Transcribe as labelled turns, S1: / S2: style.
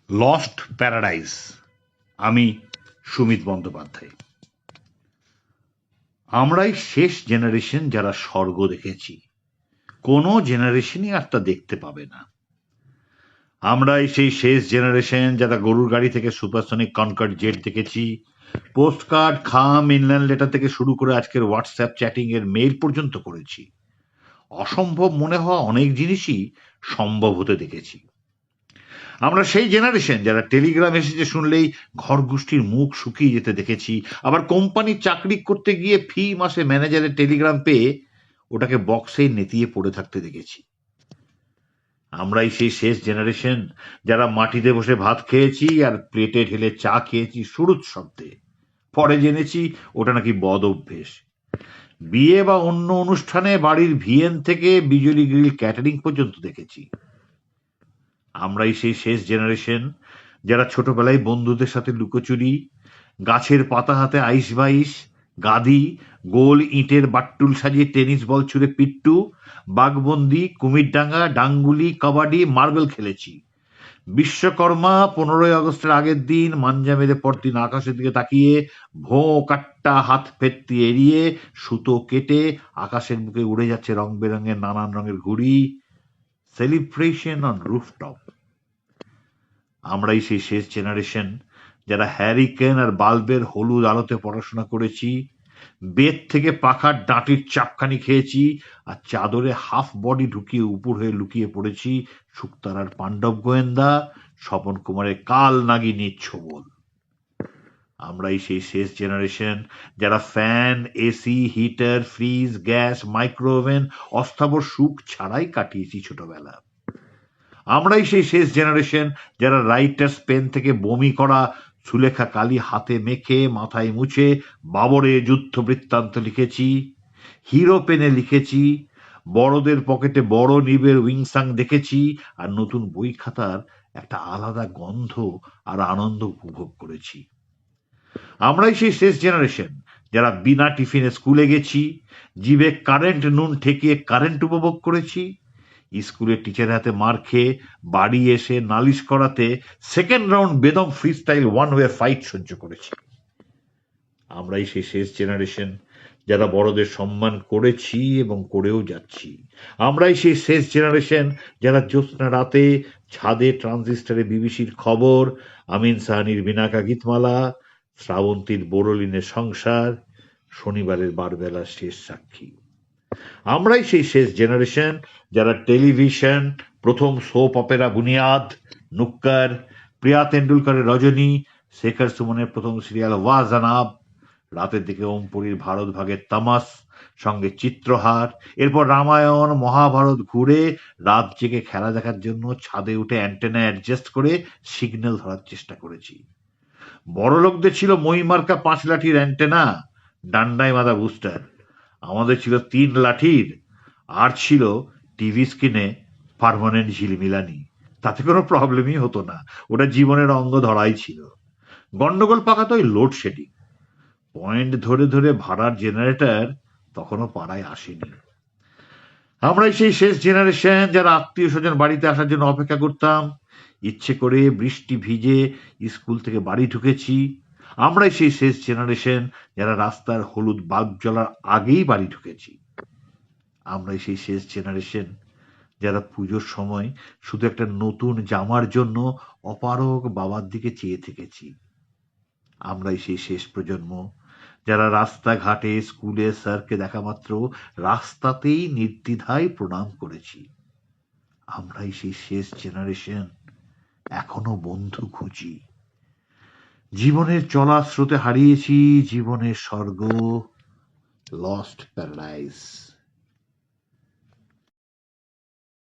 S1: Lost paradise. আমি সুমিত বন্দ্যোপাধ্যায়। আমরাই শেষ জেনারেশন যারা স্বর্গ দেখেছি, কোনো জেনারেশনই আর তা দেখতে পাবে না। আমরাই সেই শেষ জেনারেশন যারা গরুর গাড়ি থেকে সুপারসনিক কনকর্ড জেট দেখেছি, পোস্টকার্ড, খাম, ইনল্যান্ড লেটার থেকে শুরু করে আজকের হোয়াটসঅ্যাপ চ্যাটিং এর মেইল পর্যন্ত করেছি। অসম্ভব মনে হওয়া অনেক জিনিসই সম্ভব হতে দেখেছি। আমরা সেই জেনারেশন যারা টেলিগ্রাম এসেছে শুনলেই ঘর গোষ্ঠীর মুখ শুকিয়ে যেতে দেখেছি, আবার কোম্পানির চাকরি করতে গিয়ে ফি মাসে ম্যানেজারের টেলিগ্রাম পেয়ে ওটাকে বক্সে নেতিয়ে পড়ে থাকতে দেখেছি। আমরাই সেই শেষ জেনারেশন যারা মাটিতে বসে ভাত খেয়েছি আর প্লেটে ঢেলে চা খেয়েছি সুরুৎ শব্দে, পরে জেনেছি ওটা নাকি বদ অভ্যেস। বিয়ে বা অন্য অনুষ্ঠানে বাড়ির ভিএন থেকে বিজলি গ্রিল ক্যাটারিং পর্যন্ত দেখেছি। আমরাই সেই শেষ জেনারেশন যারা ছোটবেলায় বন্ধুদের সাথে লুকোচুরি, গাছের পাতা হাতে আইস বাইস, গাদি, গোল ইটের বাট্টুল সাজিয়ে টেনিস বল ছুঁড়ে পিট্টু, বাঘবন্দি, কুমিরডাঙ্গা, ডাঙ্গুলি, কাবাডি, মার্বেল খেলেছি। বিশ্বকর্মা, 15ই আগস্টের আগের দিন মাঞ্জা মেরে পরদিন আকাশের দিকে তাকিয়ে ভোঁ কাট্টা হাত ফেটতি এড়িয়ে সুতো কেটে আকাশের বুকে উড়ে যাচ্ছে রং বেরঙের নানান রঙের ঘুড়ি। Celebration on rooftop. আমরাই সেই শেষ জেনারেশন যারা হ্যারিকেন আর বাল্বের হলুদ আলোতে পড়াশোনা করেছি, বেদ থেকে পাখার ডাঁটির চাপখানি খেয়েছি, আর চাদরে হাফ বডি ঢুকিয়ে উপর হয়ে লুকিয়ে পড়েছি শুকতারার পাণ্ডব গোয়েন্দা, স্বপন কুমারের কাল নাগিনীর ছোবল। আমরাই সেই শেষ জেনারেশন যারা fan, AC, heater, fridge, gas, micro oven, অস্থাবর সুখ ছাড়াই কাটিয়েছি ছোটবেলা। আমরাই সেই শেষ জেনারেশন যারা রাইটার্স পেন থেকে বমি করা সুলেখা কালি হাতে মেখে মাথায় মুছে বাবরে যুদ্ধ বৃত্তান্ত লিখেছি, হিরো পেনে লিখেছি, বড়দের পকেটে বড় নিবের উইংসাং দেখেছি, আর নতুন বই খাতার একটা আলাদা গন্ধ আর আনন্দ উপভোগ করেছি। আমরাই সেই শেষ জেনারেশন যারা বিনা টিফিনে স্কুলে গেছি, জিভে কারেন্ট নুন ঠেকিয়ে কারেন্ট উপভোগ করেছি, স্কুলের টিচারের হাতে মার খেয়ে বাড়ি এসে নালিশ করাতে সেকেন্ড রাউন্ড বেদম free style one way fight সহ্য করেছি। আমরাই সেই শেষ জেনারেশন যারা বড়দের সম্মান করেছি এবং করেও যাচ্ছি। আমরাই সেই শেষ জেনারেশন যারা জ্যোৎস্না রাতে ছাদে ট্রানজিস্টারে বিবিসির খবর, আমিন সাহানির বিনাকা গীতমালা, শ্রাবন্তীর বোরলিনের সংসার, শনিবারের বারবেলার শেষ সাক্ষী। আমরাই সেই শেষ জেনারেশন যারা টেলিভিশন, প্রথম সোপ অপেরা বুনিয়াদ, নুক্কার, প্রিয়া তেন্ডুলকারের রজনী, শেখর সুমনের প্রথম সিরিয়াল ওয়া জানাব, রাতের দিকে ওমপুরীর ভারত ভাগের তামাস, সঙ্গে চিত্রহার, এরপর রামায়ণ মহাভারত ঘুরে রাত জেগে খেলা দেখার জন্য ছাদে উঠে অ্যান্টেনা অ্যাডজাস্ট করে সিগন্যাল ধরার চেষ্টা করেছি। বড় লোকদের ছিল মহিমার্কা 5 লাঠির অ্যান্টেনা, ডান্ডায় বাঁধা বুস্টার। আমাদের ছিল 3 লাঠির, আর ছিল টিভি স্ক্রিনে পার্মানেন্ট ঝিলমিলানি। তাতে কোনো প্রবলেমই হতো না, ওটা জীবনের অঙ্গ ধরাই ছিল। গন্ডগোল পাকাতো ওই লোডশেডিং। পয়েন্ট ধরে ধরে ভাড়ার জেনারেটর তখনও পাড়ায় আসেনি। আমরাই সেই শেষ জেনারেশন যারা আত্মীয় স্বজন বাড়িতে আসার জন্য অপেক্ষা করতাম, ইচ্ছে করে বৃষ্টি ভিজে স্কুল থেকে বাড়ি ঢুকেছি। আমরাই সেই শেষ জেনারেশন যারা রাস্তার হলুদ বাল্ব জ্বলার আগেই বাড়ি ঢুকেছি। আমরাই সেই শেষ জেনারেশন যারা পুজোর সময় শুধু একটা নতুন জামার জন্য অপারগ বাবার দিকে চেয়ে থেকেছি। আমরাই সেই শেষ প্রজন্ম যারা রাস্তাঘাটে, স্কুলে স্যারকে দেখা মাত্র রাস্তাতেই নির্দ্বিধায় প্রণাম করেছি। আমরাই সেই শেষ জেনারেশন এখনো বন্ধু খুঁজি। জীবনের চলা স্রোতে হারিয়েছি জীবনের স্বর্গ, লস্ট প্যারাডাইস।